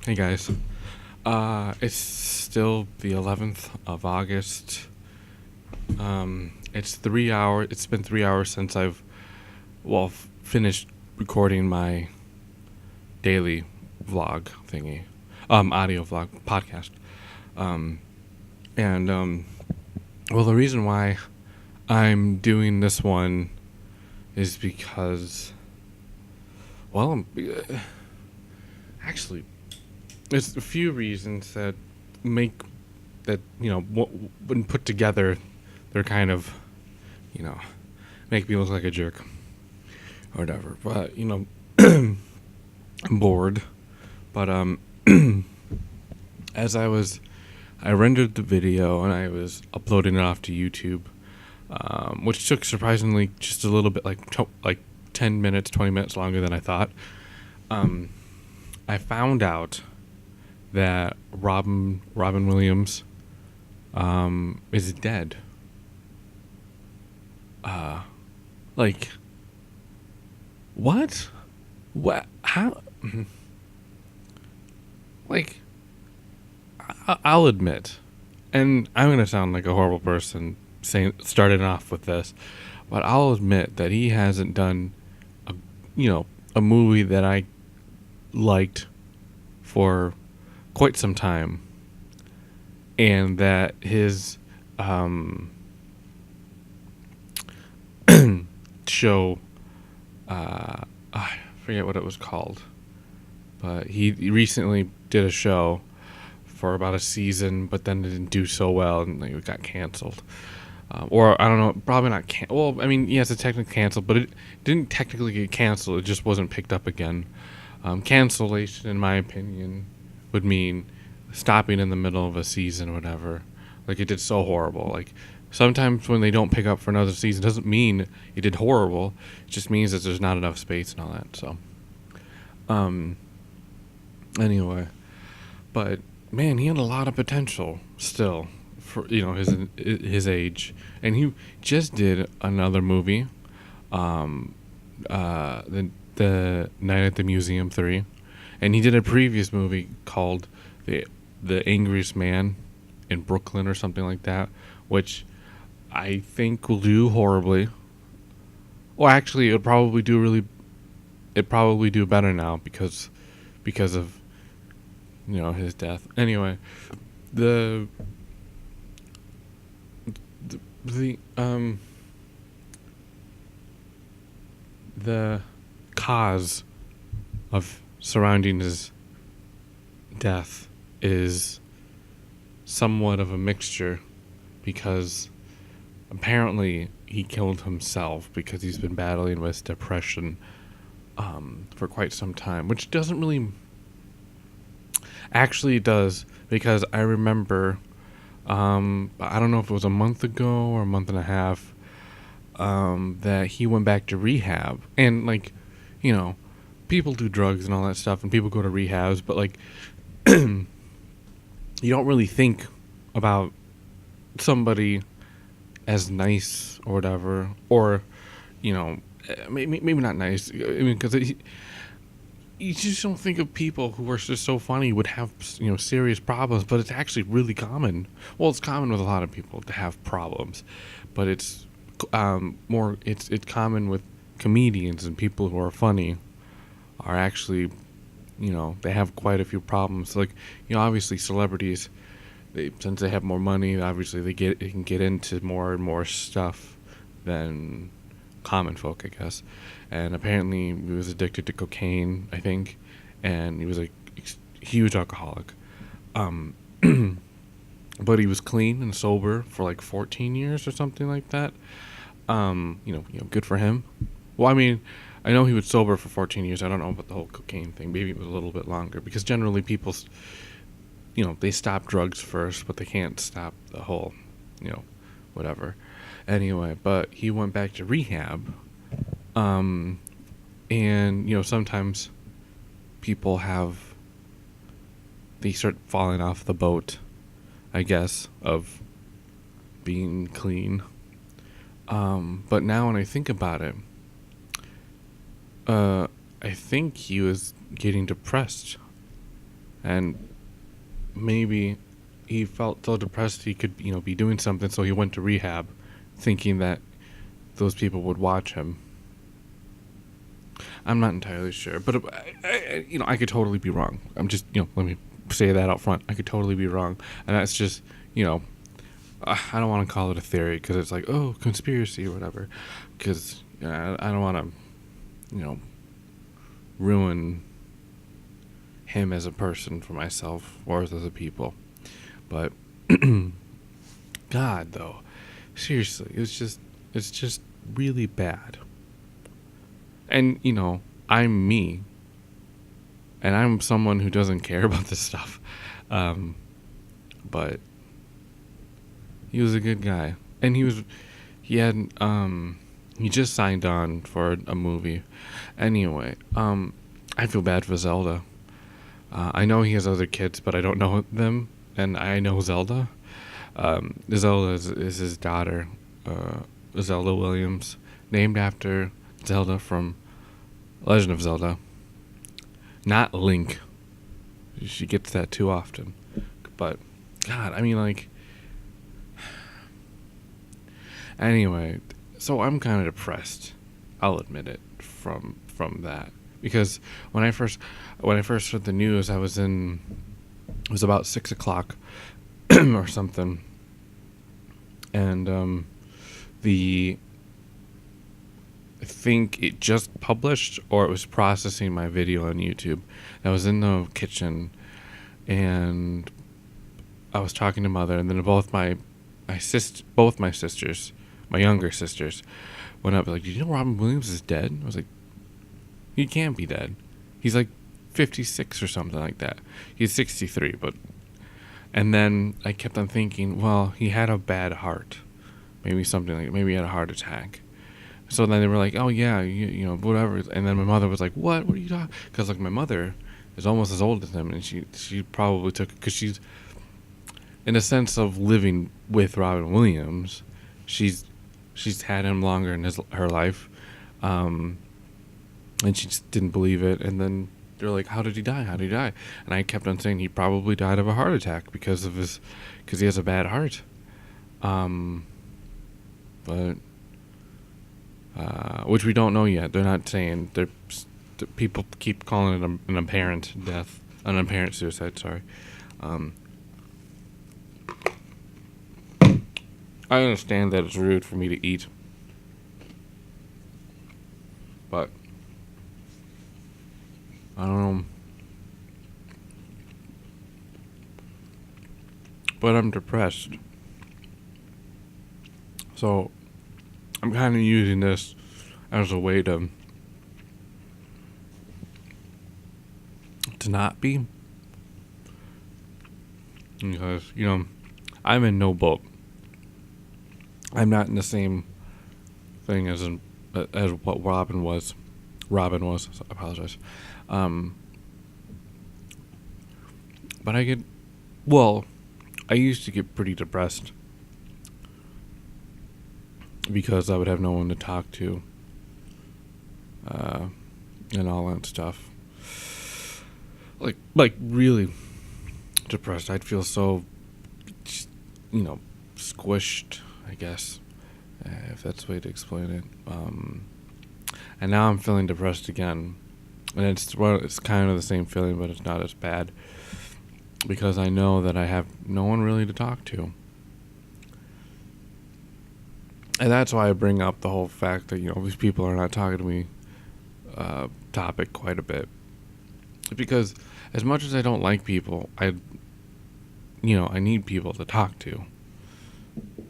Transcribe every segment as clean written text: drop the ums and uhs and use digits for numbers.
Hey guys. It's still the 11th of August. It's been 3 hours since I've, finished recording my daily vlog thingy. Audio vlog podcast. Um, and the reason why I'm doing this one is because, actually, there's a few reasons that make that when put together, they're kind of you know make me look like a jerk or whatever. But I'm bored. But as I rendered the video and I was uploading it off to YouTube, which took surprisingly just a little bit, like 10 minutes, 20 minutes longer than I thought. I found out that Robin Williams is dead. Like, what? What? How? Like, I'll admit, and I'm gonna sound like a horrible person starting off with this, but I'll admit that he hasn't done a a movie that I liked for quite some time, and that his show, I forget what it was called, but he recently did a show for about a season, but then it didn't do so well and it got canceled. Or I don't know, probably not. Well, I mean, yes, it's technically canceled, but it didn't technically get canceled. It just wasn't picked up again. Cancellation, in my opinion, would mean stopping in the middle of a season or whatever. Like, it did so horrible. Like, sometimes when they don't pick up for another season, doesn't mean it did horrible. It just means that there's not enough space and all that. So, anyway, but man, he had a lot of potential still for his age, and he just did another movie, the Night at the Museum 3, and he did a previous movie called the Angriest Man in Brooklyn or something like that, which I think will do horribly. Well, actually, it'd probably do better now because of his death. Anyway, the the the cause of surrounding his death is somewhat of a mixture, because apparently he killed himself because he's been battling with depression for quite some time, which doesn't really. Actually, it does, because I remember, I don't know if it was a month ago or a month and a half, that he went back to rehab. And, people do drugs and all that stuff, and people go to rehabs, but, you don't really think about somebody as nice or whatever, or, maybe not nice. I mean, because you just don't think of people who are just so funny would have serious problems, but it's actually really common. Well, it's common with a lot of people to have problems, but it's it's common with comedians and people who are funny are actually they have quite a few problems. Like, obviously celebrities, since they have more money, obviously they can get into more and more stuff than common folk, I guess. And apparently he was addicted to cocaine, I think, and he was a huge alcoholic. But he was clean and sober for like 14 years or something like that. Good for him. Well, I mean, I know he was sober for 14 years. I don't know about the whole cocaine thing. Maybe it was a little bit longer, because generally people, they stop drugs first, but they can't stop the whole, whatever. Anyway, but he went back to rehab. And, sometimes people they start falling off the boat, I guess, of being clean. But now when I think about it, I think he was getting depressed and maybe he felt so depressed he could, be doing something, so he went to rehab, thinking that those people would watch him. I'm not entirely sure, but I could totally be wrong. I'm just, let me say that out front. I could totally be wrong, and that's just, I don't want to call it a theory because it's like, oh, conspiracy or whatever, because I don't want to, ruin him as a person for myself or as other people. But God, though, seriously, it's just really bad. And I'm me, and I'm someone who doesn't care about this stuff. But he was a good guy, and he just signed on for a movie. Anyway, I feel bad for Zelda. I know he has other kids, but I don't know them, and I know Zelda. Zelda is his daughter, Zelda Williams, named after Zelda from Legend of Zelda. Not Link. She gets that too often. But, God, I mean, like... Anyway, so I'm kind of depressed. I'll admit it from that. Because when I first heard the news, it was about 6 o'clock or something. And, I think it just published, or it was processing my video on YouTube. I was in the kitchen, and I was talking to Mother, and then both my sisters, my younger sisters, went up like, "Did you know Robin Williams is dead?" I was like, "He can't be dead. He's like 56 or something like that. He's 63, but." And then I kept on thinking, well, he had a bad heart, maybe he had a heart attack. So then they were like, "Oh yeah, whatever." And then my mother was like, "What? What are you talking?" Because like my mother is almost as old as him, and she probably took, because she's in a sense of living with Robin Williams, she's had him longer in her life, and she just didn't believe it. And then they're like, "How did he die? How did he die?" And I kept on saying he probably died of a heart attack because he has a bad heart. But. Which we don't know yet. They're not saying. People keep calling it an apparent death, an apparent suicide. Sorry. I understand that it's rude for me to eat, but I don't know. But I'm depressed, so I'm kind of using this as a way to not be, because I'm in no boat. I'm not in the same thing as what Robin was. So I apologize. But I used to get pretty depressed because I would have no one to talk to, and all that stuff. Like really depressed. I'd feel so, squished, I guess, if that's the way to explain it. And now I'm feeling depressed again, and it's kind of the same feeling, but it's not as bad, because I know that I have no one really to talk to. And that's why I bring up the whole fact that, these people are not talking to me topic quite a bit. Because as much as I don't like people, I need people to talk to.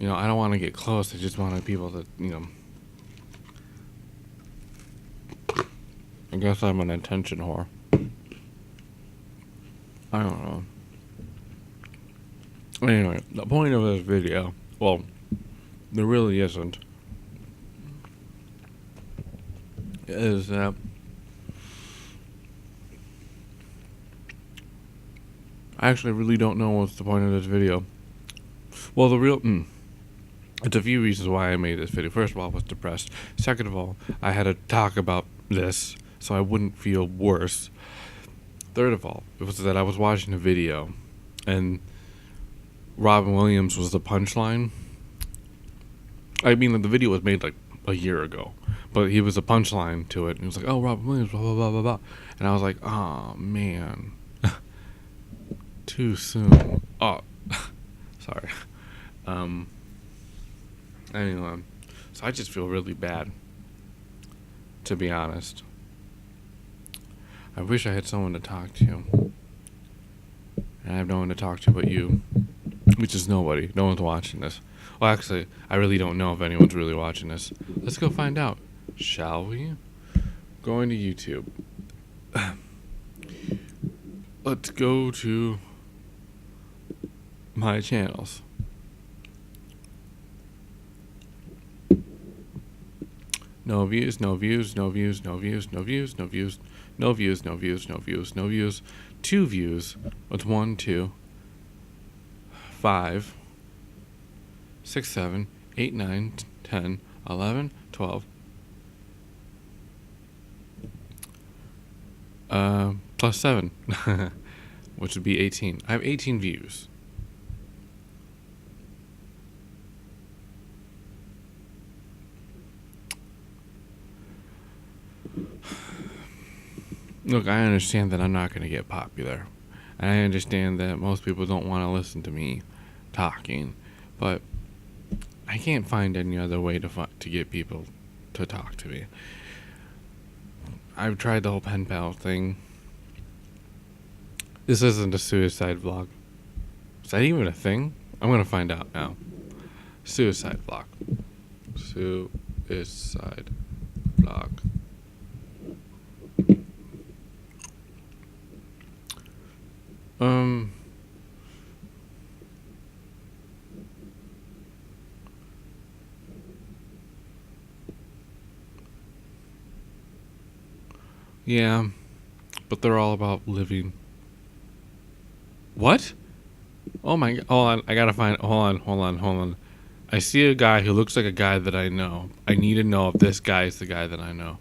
I don't want to get close. I just want people to, I guess I'm an attention whore. I don't know. Anyway, the point of this video, well, there really isn't, is that I actually really don't know what's the point of this video. Well, it's a few reasons why I made this video. First of all, I was depressed. Second of all, I had to talk about this so I wouldn't feel worse. Third of all, it was that I was watching a video, and Robin Williams was the punchline. I mean, like, the video was made like a year ago, but he was a punchline to it. And he was like, "Oh, Robin Williams, blah blah blah blah blah," and I was like, "Oh man, too soon." Oh, sorry. Um. Anyway, so I just feel really bad, to be honest. I wish I had someone to talk to, and I have no one to talk to but you, which is nobody. No one's watching this. Well, actually, I really don't know if anyone's really watching this. Let's go find out, shall we? Going to YouTube. Let's go to my channels. No views, no views, no views, no views, no views, no views, no views, no views, no views, no views. 2 views. What's 1, 2, 5, 6, 7, 8, 9, 10, 11, 12. Plus 7, which would be 18. I have 18 views. Look, I understand that I'm not going to get popular. And I understand that most people don't want to listen to me talking. But I can't find any other way to get people to talk to me. I've tried the whole pen pal thing. This isn't a suicide vlog. Is that even a thing? I'm going to find out now. Suicide vlog. Suicide vlog. Yeah, but they're all about living. What? Oh my god, hold on, I gotta find, hold on. I see a guy who looks like a guy that I know. I need to know if this guy is the guy that I know.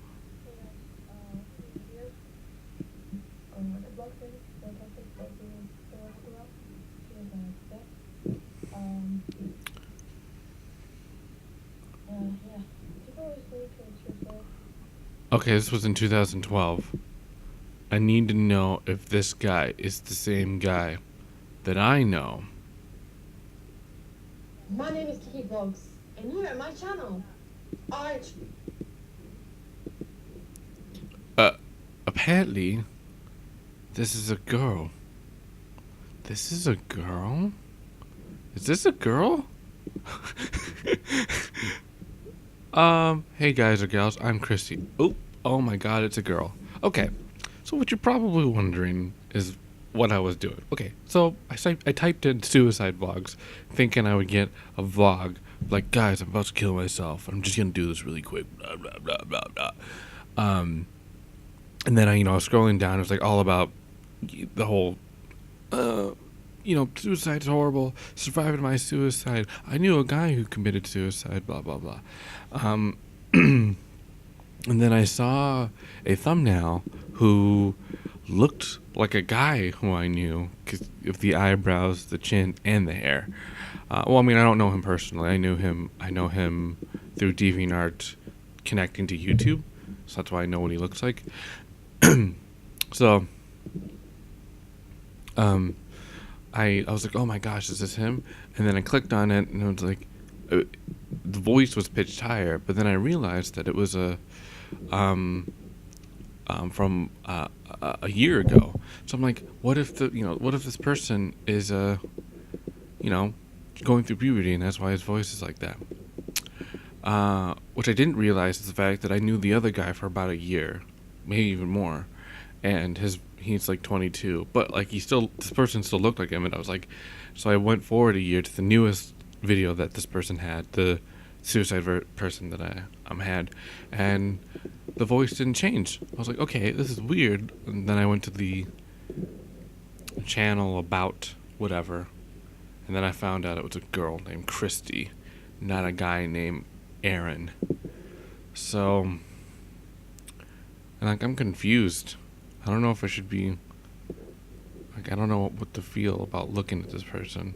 Okay, this was in 2012. I need to know if this guy is the same guy that I know. My name is Kiki Vlogs, and you're at my channel. Alright. Apparently, this is a girl. This is a girl? Is this a girl? Hey guys or gals, I'm Christy. Oh my god, it's a girl. Okay, so what you're probably wondering is what I was doing. Okay, so I typed in suicide vlogs, thinking I would get a vlog like, guys, I'm about to kill myself. I'm just gonna do this really quick. Blah blah blah blah blah. And then I was scrolling down. It was like all about the whole, suicide's horrible. Surviving my suicide. I knew a guy who committed suicide. Blah blah blah. And then I saw a thumbnail who looked like a guy who I knew because of the eyebrows, the chin, and the hair. Well, I mean, I don't know him personally. I know him through DeviantArt connecting to YouTube, so that's why I know what he looks like. So, I was like, oh my gosh, is this him? And then I clicked on it, and it was like, the voice was pitched higher, but then I realized that it was from a year ago. So I'm like, what if this person is going through puberty, and that's why his voice is like that. Which I didn't realize is the fact that I knew the other guy for about a year, maybe even more, and he's like 22, but like this person still looked like him, and I was like, so I went forward a year to the newest video that this person had, the suicide person that I had, and the voice didn't change. I was like, okay, this is weird. And then I went to the channel about whatever, and then I found out it was a girl named Christy, not a guy named Aaron. So, and like, I'm confused. I don't know if I should be Like, I don't know what to feel about looking at this person.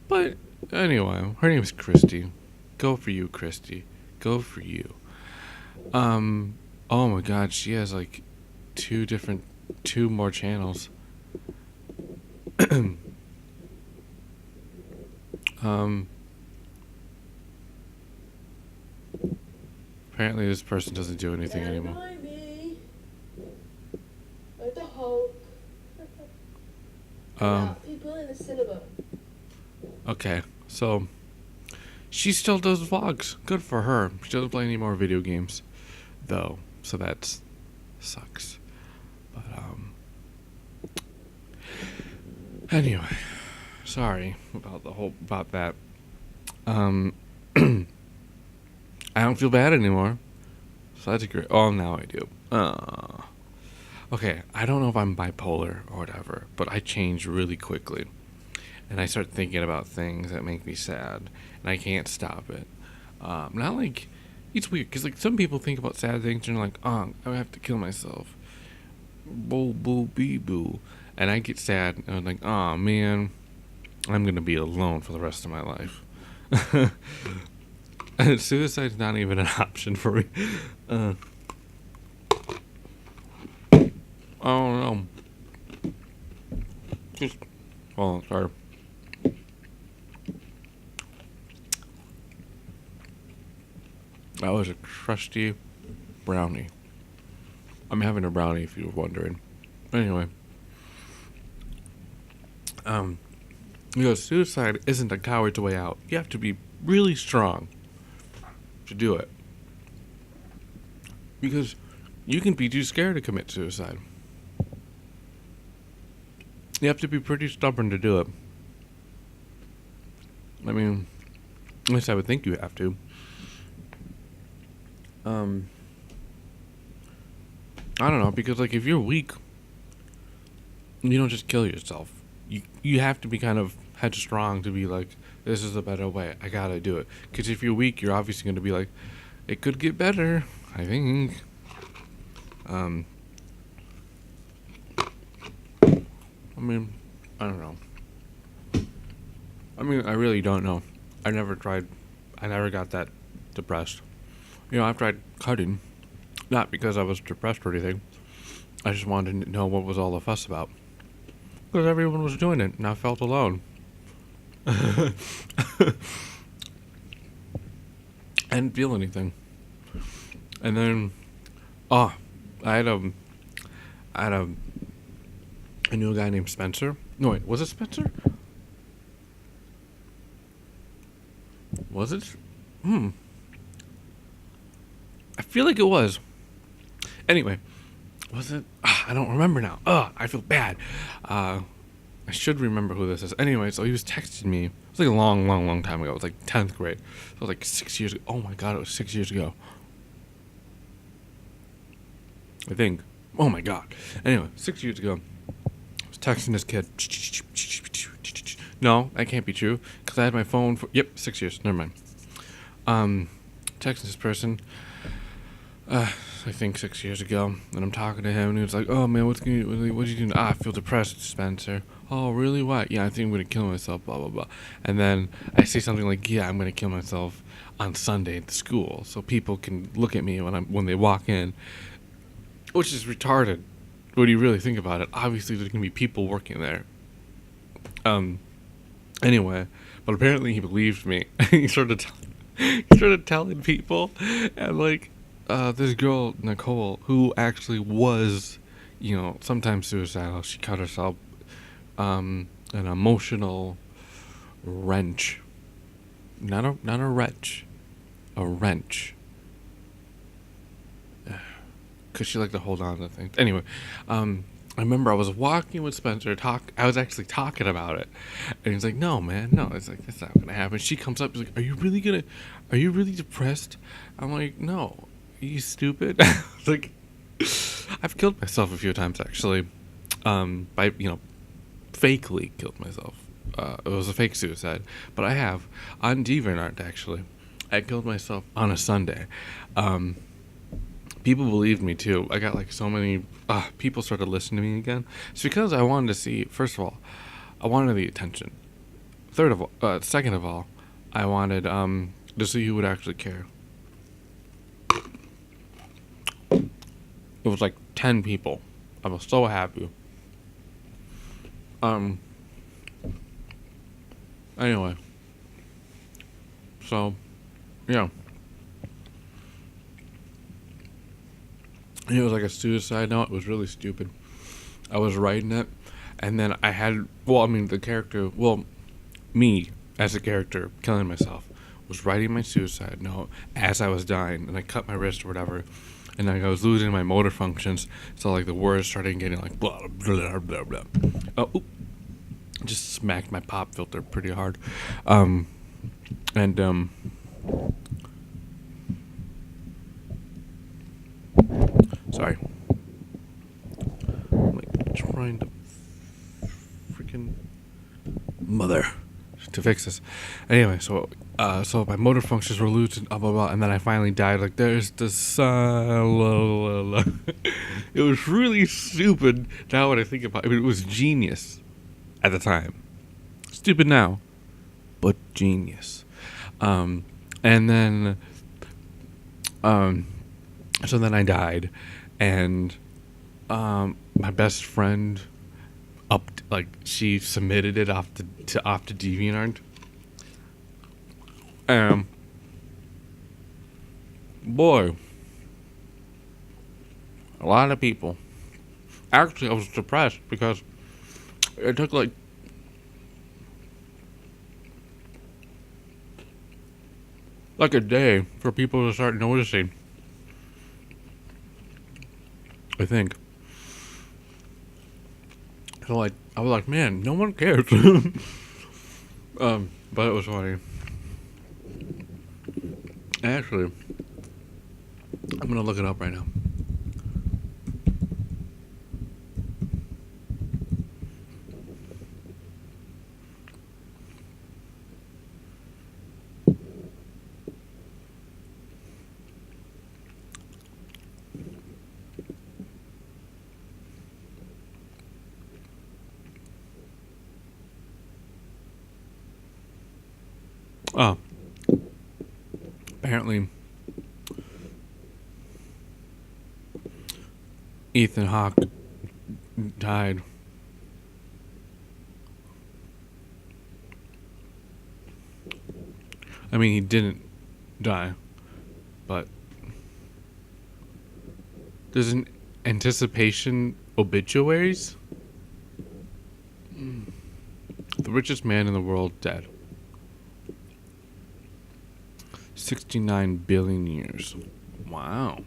But anyway, her name is Christy. Go for you, Christy. Go for you. Oh my God, she has like two more channels. um, Apparently this person doesn't do anything anymore. By me. Like the Hulk. Yeah, people in the cinema. Okay, so she still does vlogs. Good for her. She doesn't play any more video games, though. So that sucks. But anyway, sorry about that. I don't feel bad anymore. So that's great. Oh, now I do. Okay, I don't know if I'm bipolar or whatever, but I change really quickly. And I start thinking about things that make me sad, and I can't stop it. Not like, it's weird, because like some people think about sad things and they're like, oh, I have to kill myself. Boo, boo, bee, boo. And I get sad, and I'm like, oh man, I'm going to be alone for the rest of my life. And suicide's not even an option for me. Oh no. Just, oh, sorry. That was a trusty brownie. I'm having a brownie if you were wondering. Anyway. Because suicide isn't a coward's way out. You have to be really strong to do it. Because you can be too scared to commit suicide. You have to be pretty stubborn to do it. I mean, at least I would think you have to. I don't know, because like if you're weak, you don't just kill yourself. You have to be kind of headstrong to be like, this is a better way. I gotta do it. Because if you're weak, you're obviously going to be like, it could get better, I think. I mean, I don't know. I mean, I really don't know. I never got that depressed. You know, I've tried cutting. Not because I was depressed or anything. I just wanted to know what was all the fuss about. Because everyone was doing it, and I felt alone. I didn't feel anything. And then, I knew a guy named Spencer. No, wait, was it Spencer? Was it? I feel like it was. Anyway, was it? I don't remember now. I feel bad. I should remember who this is. Anyway, so he was texting me. It was like a long time ago. It was like 10th grade. So it was like 6 years ago. Oh my God, it was 6 years ago. I think. Oh my God. Anyway, 6 years ago, I was texting this kid. No, that can't be true. Because I had my phone for... Yep, 6 years. Never mind. Texting this person. I think 6 years ago, and I'm talking to him, and he was like, "Oh man, what you doing?" I feel depressed, Spencer. Oh really? What? Yeah, I think I'm gonna kill myself. Blah blah blah. And then I say something like, "Yeah, I'm gonna kill myself on Sunday at the school, so people can look at me when they walk in," which is retarded. When you really think about it, obviously there's gonna be people working there. Anyway, but apparently he believed me. He started telling people, and like. This girl, Nicole, who actually was, sometimes suicidal. She cut herself, an emotional wrench. Not a wrench. A wrench. Because she liked to hold on to things. Anyway, I remember I was walking with Spencer, I was actually talking about it. And he's like, no, man, no. It's like, that's not going to happen. She comes up, she's like, are you really depressed? I'm like, no. Are you stupid? Like, I've killed myself a few times actually. By fakely killed myself. It was a fake suicide, but I have on DeviantArt actually. I killed myself on a Sunday, people believed me too. I got like so many people started listening to me again. It's because I wanted to see. First of all, I wanted the attention. Second of all, I wanted to see who would actually care. It was like 10 people. I was so happy. Anyway, so yeah, it was like a suicide note. It was really stupid. I was writing it, and then I had, well, I mean, the character, well, me as a character killing myself was writing my suicide note as I was dying, and I cut my wrist or whatever, and like I was losing my motor functions, so like the words started getting like blah blah blah blah. Oh, oop, just smacked my pop filter pretty hard, and sorry, I'm like trying to freaking mother to fix this. Anyway, so my motor functions were losing, blah blah blah, and then I finally died. Like, there's the sun. La, la, la. It was really stupid. Now when I think about it, it was genius at the time. Stupid now, but genius. And then, so then I died, and my best friend she submitted it off to DeviantArt. Boy, a lot of people. Actually, I was depressed because it took like a day for people to start noticing. I think. So like, I was like, man, no one cares. But it was funny. Actually, I'm gonna look it up right now. Oh, apparently Ethan Hawke died. I mean, he didn't die, but there's an anticipation obituaries. The richest man in the world dead. 69 billion years. Wow.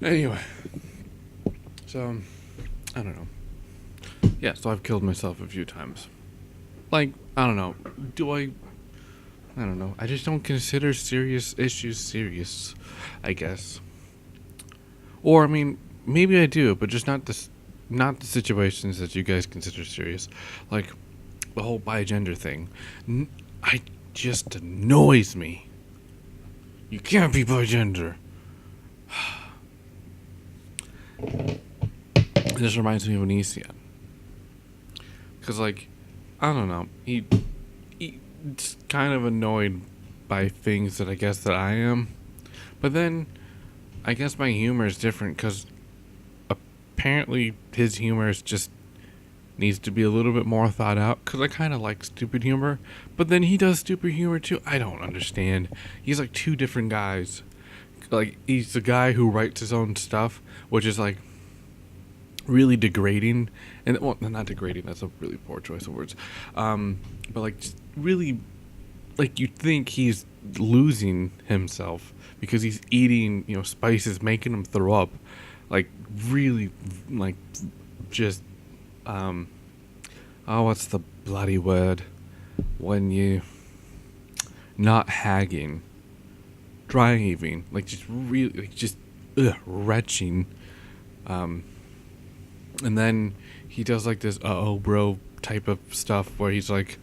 Anyway, so I don't know. Yeah, so I've killed myself a few times. Like, I don't know. I don't know. I just don't consider serious issues serious, I guess. Or, I mean, maybe I do, but just not the situations that you guys consider serious. Like, the whole bi-gender thing. I just annoys me. You can't be bi-gender. This reminds me of Onision. Because, like, I don't know. He's kind of annoyed by things that I guess that I am. But then, I guess my humor is different because apparently his humor is just needs to be a little bit more thought out, because I kind of like stupid humor, but then he does stupid humor too. I don't understand. He's like two different guys. Like, he's the guy who writes his own stuff, which is like really degrading, and well, not degrading, that's a really poor choice of words, but like just really, like, you think he's losing himself because he's eating, spices, making him throw up, like really, like just what's the bloody word when you not hagging, dry heaving, like just really, like just retching, and then he does like this bro type of stuff where he's like,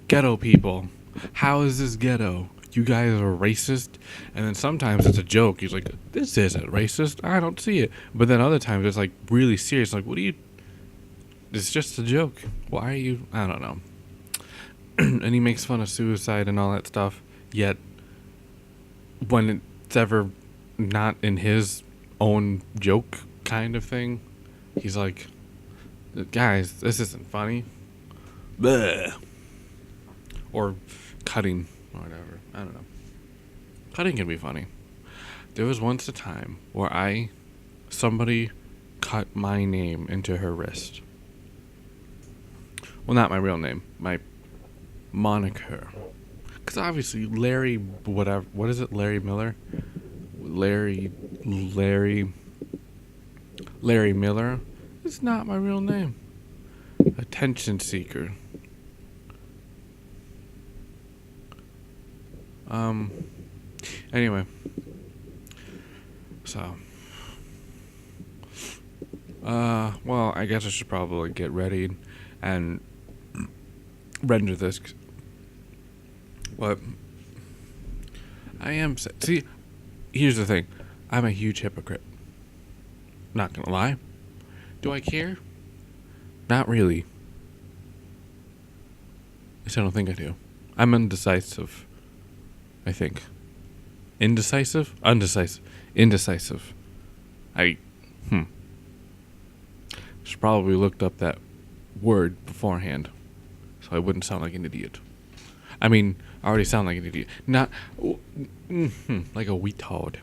ghetto people, how is this ghetto? you guys are racist, and then sometimes it's a joke. He's like, this isn't racist. I don't see it. But then other times it's like really serious. Like, what do you? It's just a joke. Why are you? I don't know. And he makes fun of suicide and all that stuff. Yet, when it's ever not in his own joke kind of thing, he's like, guys, this isn't funny. Bleh. Or cutting, or whatever. I don't know. Cutting can be funny. There was once a time where somebody cut my name into her wrist. Well, not my real name, my moniker. Because obviously, Larry, whatever, what is it, Larry Miller? Larry Miller is not my real name. Attention seeker. Anyway. So. Well, I guess I should probably get ready and render this. What? I am. See, here's the thing. I'm a huge hypocrite. Not gonna lie. Do I care? Not really. At least I don't think I do. I'm indecisive. I think. Indecisive? Undecisive. Indecisive. Should probably looked up that word beforehand, so I wouldn't sound like an idiot. I mean, I already sound like an idiot. Not like a retard.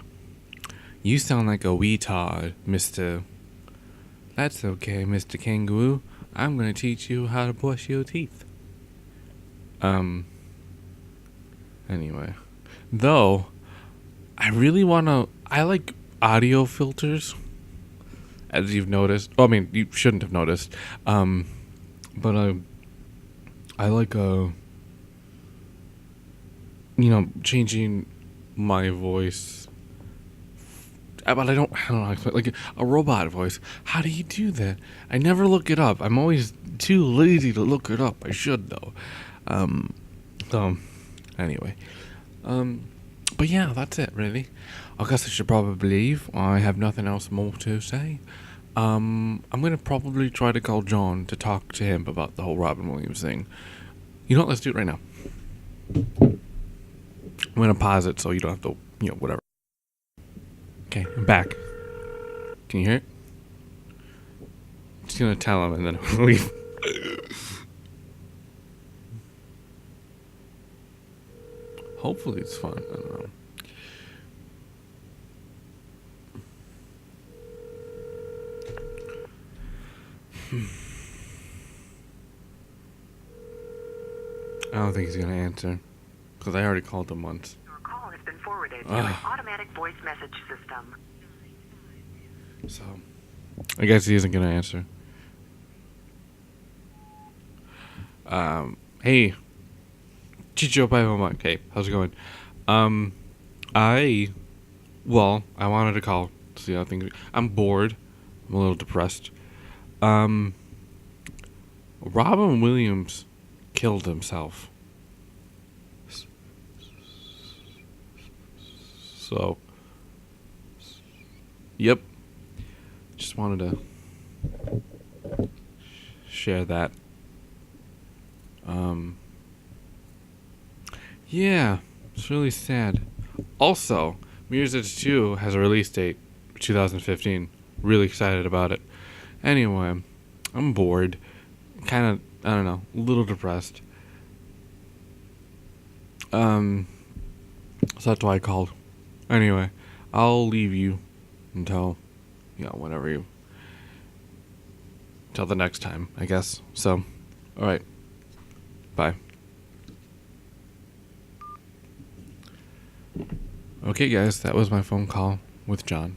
You sound like a retard, Mr. That's okay, Mr. Kangaroo. I'm gonna teach you how to brush your teeth. Anyway. Though, I really wanna... I like audio filters, as you've noticed. Well, I mean, you shouldn't have noticed. But I like, changing my voice. But I don't know, like a robot voice. How do you do that? I never look it up. I'm always too lazy to look it up. I should, though. So, anyway. But yeah, that's it, really. I guess I should probably leave. I have nothing else more to say. I'm gonna probably try to call John to talk to him about the whole Robin Williams thing. You know what? Let's do it right now. I'm gonna pause it so you don't have to, whatever. Okay, I'm back. Can you hear it? I'm just gonna tell him and then leave. Hopefully it's fun. I don't know. I don't think he's gonna answer, because I already called him once. Your call has been forwarded to an automatic voice message system. So, I guess he isn't gonna answer. Hey, Chicho Pai. Hey, how's it going? I wanted to call to see how things. I'm bored. I'm a little depressed. Robin Williams killed himself. So, yep. Just wanted to share that. Yeah, it's really sad. Also, Mirror's Edge 2 has a release date, 2015. Really excited about it. Anyway, I'm bored. Kind of, I don't know, a little depressed. So that's why I called. Anyway, I'll leave you until, till the next time, I guess. So, alright. Bye. Okay, guys, that was my phone call with John.